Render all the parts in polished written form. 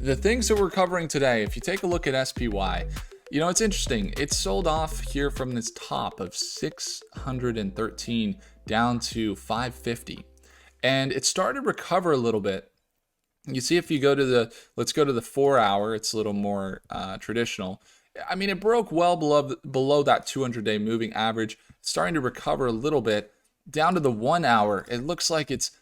the things that we're covering today, if you take a look at SPY, you know, it's interesting. It sold off here from this top of 613 down to 550. And it started to recover a little bit. You see, if you go to let's go to the 4 hour, it's a little more traditional. I mean, it broke well below that 200-day moving average. It's starting to recover a little bit. Down to the 1 hour, it looks like it's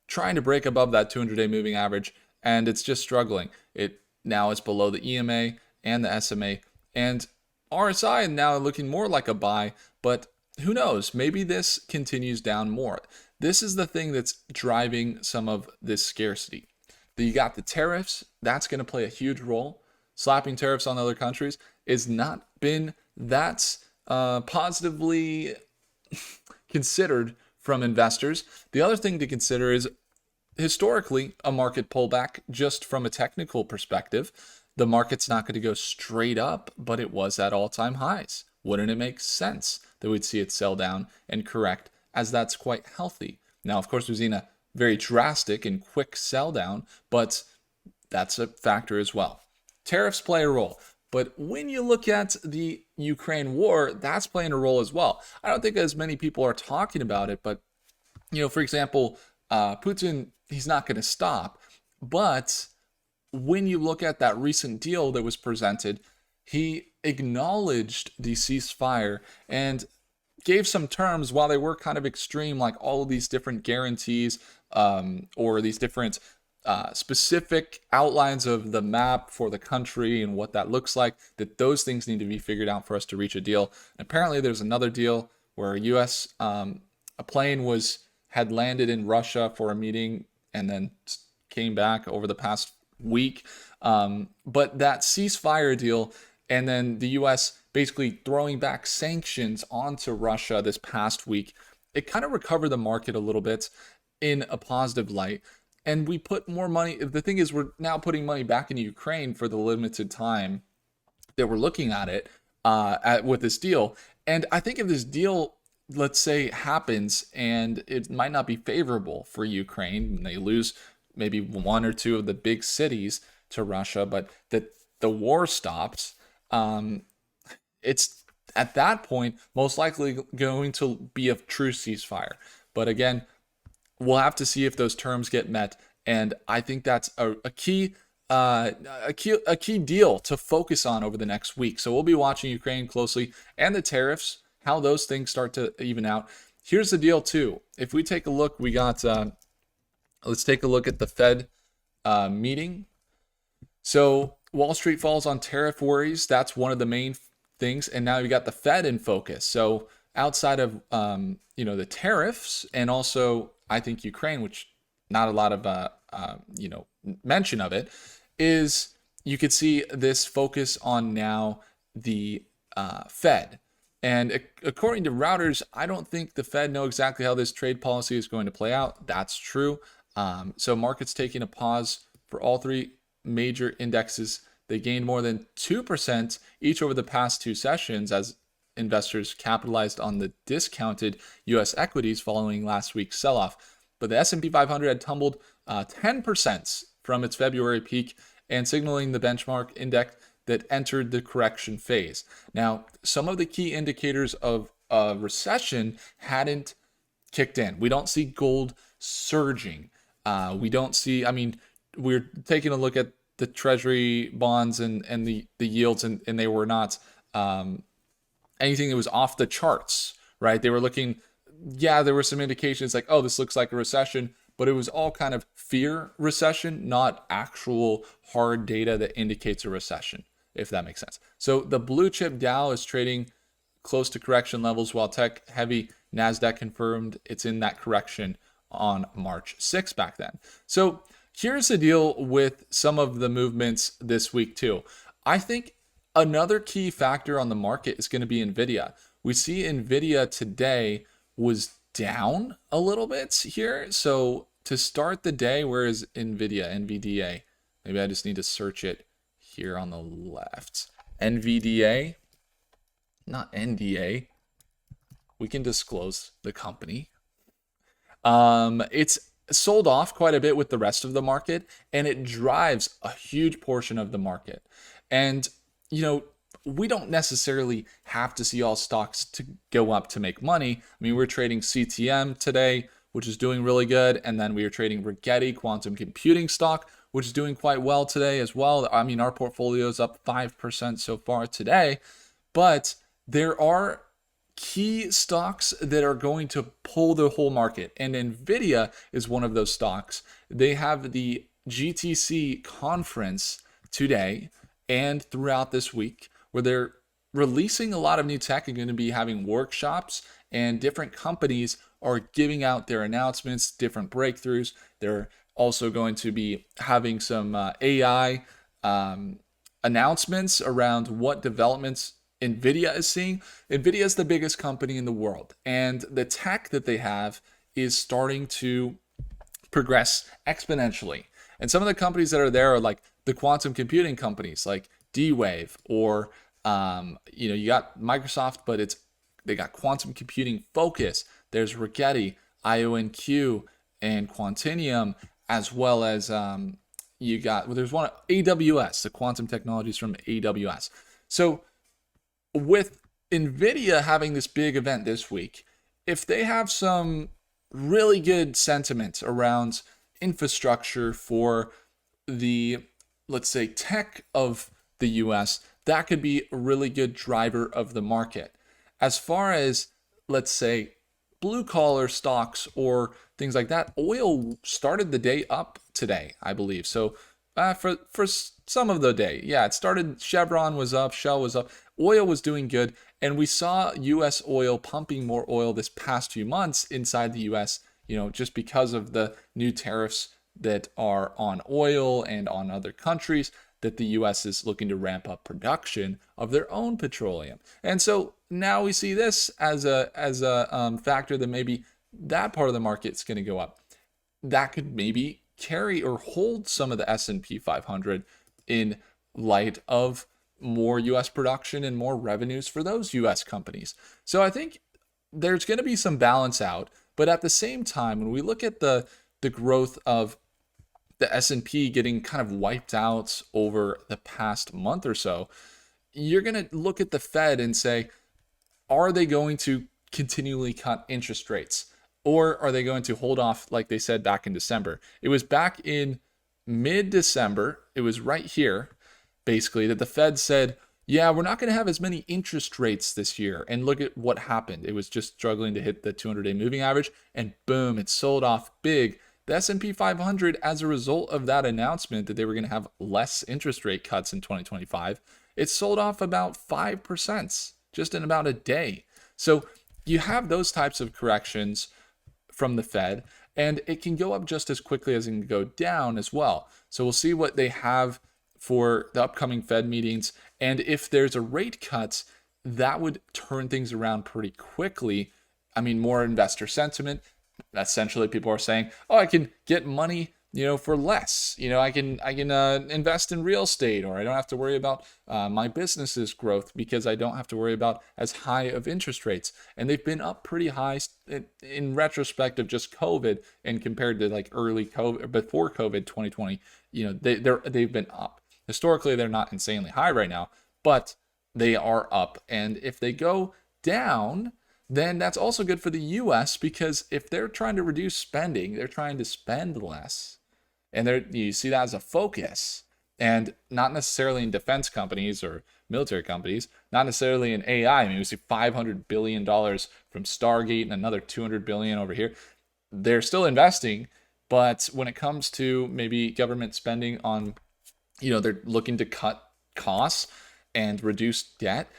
trying to break above that 200-day moving average, and it's just struggling. It now is below the EMA and the SMA, and RSI now looking more like a buy, but who knows? Maybe this continues down more. This is the thing that's driving some of this scarcity. You got the tariffs. That's going to play a huge role. Slapping tariffs on other countries has not been that positively considered from investors. The other thing to consider is historically a market pullback. Just from a technical perspective, the market's not going to go straight up, but it was at all-time highs. Wouldn't it make sense that we'd see it sell down and correct, as that's quite healthy? Now, of course, we've seen a very drastic and quick sell down, but that's a factor as well. Tariffs play a role, but when you look at the Ukraine war, that's playing a role as well. I don't think as many people are talking about it, but, you know, for example, Putin, he's not going to stop. But when you look at that recent deal that was presented, he acknowledged the ceasefire and gave some terms, while they were kind of extreme, like all of these different guarantees or these different specific outlines of the map for the country and what that looks like, that those things need to be figured out for us to reach a deal. And apparently there's another deal where a plane had landed in Russia for a meeting and then came back over the past week. But that ceasefire deal, and then the US basically throwing back sanctions onto Russia this past week, it kind of recovered the market a little bit in a positive light. And we put more money. The thing is, we're now putting money back into Ukraine for the limited time that we're looking at it with this deal. And I think if this deal, let's say, happens and it might not be favorable for Ukraine, and they lose maybe one or two of the big cities to Russia, but that the war stops, it's at that point most likely going to be a true ceasefire. But again, we'll have to see if those terms get met, and I think that's a key deal to focus on over the next week. So we'll be watching Ukraine closely, and the tariffs, how those things start to even out. Here's the deal too. If we take a look, we got let's take a look at the Fed meeting. So Wall Street falls on tariff worries. That's one of the main things, and now you got the Fed in focus. So outside of the tariffs, and also I think Ukraine, which not a lot of mention of it, is you could see this focus on now the Fed. And according to routers, I don't think the Fed know exactly how this trade policy is going to play out. That's true. So markets taking a pause for all three major indexes. They gained more than 2% each over the past two sessions as investors capitalized on the discounted U.S. equities following last week's sell-off. But the S&P 500 had tumbled 10% from its February peak, and signaling the benchmark index that entered the correction phase. Now, some of the key indicators of a recession hadn't kicked in. We don't see gold surging. We don't see, we're taking a look at the treasury bonds and the yields, and they were not anything that was off the charts, right? They were looking, there were some indications like, oh, this looks like a recession, but it was all kind of fear recession, not actual hard data that indicates a recession, if that makes sense. So the blue chip Dow is trading close to correction levels, while tech heavy NASDAQ confirmed it's in that correction on March 6th back then. So here's the deal with some of the movements this week too. I think another key factor on the market is going to be Nvidia. We see Nvidia today was down a little bit here. So to start the day, where is Nvidia? NVDA. Maybe I just need to search it here on the left. NVDA, not NDA. We can disclose the company. It's sold off quite a bit with the rest of the market, and it drives a huge portion of the market. And, you know, we don't necessarily have to see all stocks to go up to make money. I mean, we're trading CTM today, which is doing really good. And then we are trading Rigetti, quantum computing stock, which is doing quite well today as well. I mean, our portfolio is up 5% so far today, but there are key stocks that are going to pull the whole market. And Nvidia is one of those stocks. They have the GTC conference today and throughout this week where they're releasing a lot of new tech and going to be having workshops, and different companies are giving out their announcements, different breakthroughs. They're also going to be having some AI announcements around what developments Nvidia is seeing. Nvidia is the biggest company in the world, and the tech that they have is starting to progress exponentially. And some of the companies that are there are like the quantum computing companies, like D-Wave, or you got Microsoft, but they got quantum computing focus. There's Rigetti, IONQ, and Quantinium, as well as there's one AWS, the quantum technologies from AWS. So with Nvidia having this big event this week, if they have some really good sentiment around infrastructure for the, let's say, tech of the US, that could be a really good driver of the market. As far as, let's say, blue collar stocks or things like that, oil started the day up today, I believe. So for some of the day, yeah, it started. Chevron was up, Shell was up, oil was doing good, and we saw U.S. oil pumping more oil this past few months inside the U.S. Just because of the new tariffs that are on oil and on other countries, that the U.S. is looking to ramp up production of their own petroleum. And so now we see this as a factor that maybe that part of the market is going to go up. That could maybe carry or hold some of the S&P 500 in light of more U.S. production and more revenues for those U.S. companies. So I think there's going to be some balance out. But at the same time, when we look at the growth of the S&P getting kind of wiped out over the past month or so, you're going to look at the Fed and say, are they going to continually cut interest rates? Or are they going to hold off like they said back in December? It was back in mid-December, it was right here, basically, that the Fed said, yeah, we're not going to have as many interest rates this year. And look at what happened. It was just struggling to hit the 200-day moving average, and boom, it sold off big. The S&P 500, as a result of that announcement that they were going to have less interest rate cuts in 2025, it sold off about 5% just in about a day. So you have those types of corrections from the Fed, and it can go up just as quickly as it can go down as well. So we'll see what they have for the upcoming Fed meetings. And if there's a rate cut, that would turn things around pretty quickly. I mean, more investor sentiment. Essentially, people are saying, oh, I can get money, for less. I can invest in real estate, or I don't have to worry about my business's growth because I don't have to worry about as high of interest rates. And they've been up pretty high in retrospect of just COVID, and compared to like early COVID, before COVID 2020, they've been up. Historically, they're not insanely high right now, but they are up. And if they go down, then that's also good for the US, because if they're trying to reduce spending, they're trying to spend less. And you see that as a focus, and not necessarily in defense companies or military companies, not necessarily in AI. I mean, we see $500 billion from Stargate and another $200 billion over here. They're still investing, but when it comes to maybe government spending on, they're looking to cut costs and reduce debt,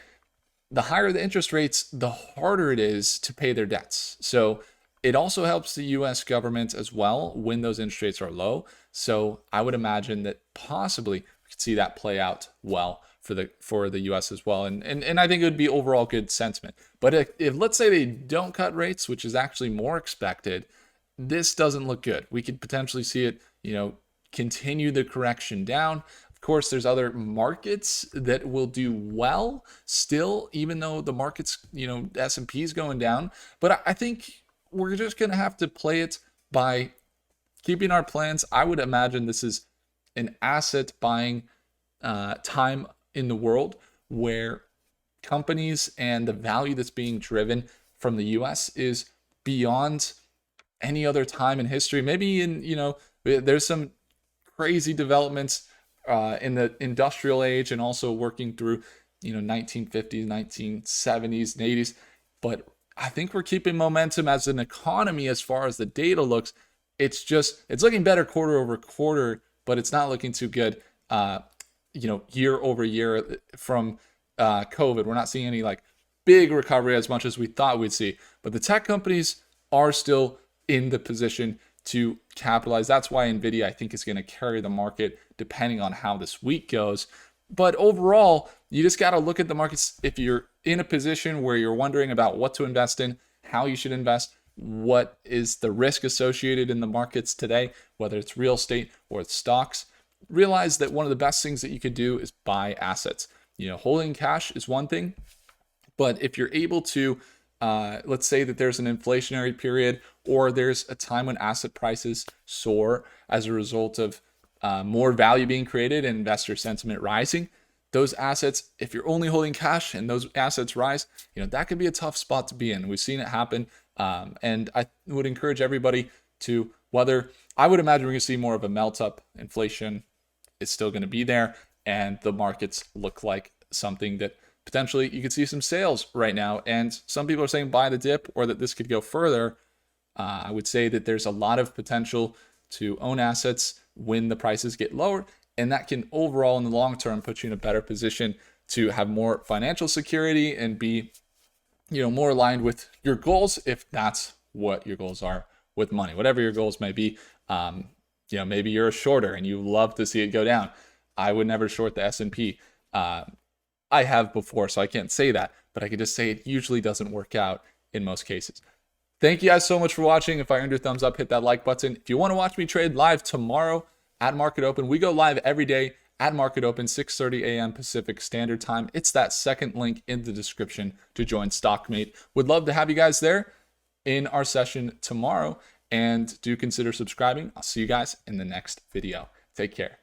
the higher the interest rates, the harder it is to pay their debts. So it also helps the US government as well when those interest rates are low. So I would imagine that possibly we could see that play out well for the US as well. And I think it would be overall good sentiment. But if let's say they don't cut rates, which is actually more expected, this doesn't look good. We could potentially see it, continue the correction down. Of course, there's other markets that will do well still, even though the market's, S&P is going down. But I think we're just going to have to play it by keeping our plans. I would imagine this is an asset buying time in the world where companies and the value that's being driven from the US is beyond any other time in history. Maybe there's some crazy developments in the industrial age and also working through 1950s, 1970s, and 80s. But I think we're keeping momentum as an economy as far as the data looks. It's looking better quarter over quarter, but it's not looking too good year over year from COVID. We're not seeing any like big recovery as much as we thought we'd see. But the tech companies are still in the position to capitalize. That's why Nvidia, I think, is going to carry the market depending on how this week goes. But overall, you just got to look at the markets. If you're in a position where you're wondering about what to invest in, how you should invest, what is the risk associated in the markets today, whether it's real estate or it's stocks, realize that one of the best things that you could do is buy assets. Holding cash is one thing, but if you're able to, let's say that there's an inflationary period or there's a time when asset prices soar as a result of more value being created and investor sentiment rising, those assets, if you're only holding cash and those assets rise, that could be a tough spot to be in. We've seen it happen. And I would encourage everybody to, I would imagine we're going to see more of a melt up. Inflation is still going to be there, and the markets look like something that potentially you could see some sales right now. And some people are saying buy the dip or that this could go further. I would say that there's a lot of potential to own assets when the prices get lower, and that can overall in the long term put you in a better position to have more financial security and be more aligned with your goals, if that's what your goals are with money. Whatever your goals may be, maybe you're a shorter and you love to see it go down. I would never short the S&P. I have before, so I can't say that, but I can just say it usually doesn't work out in most cases. Thank you guys so much for watching. If I earned your thumbs up, hit that like button. If you want to watch me trade live tomorrow at Market Open, we go live every day at Market Open, 6:30 a.m. Pacific Standard Time. It's that second link in the description to join Stockmate. Would love to have you guys there in our session tomorrow, and do consider subscribing. I'll see you guys in the next video. Take care.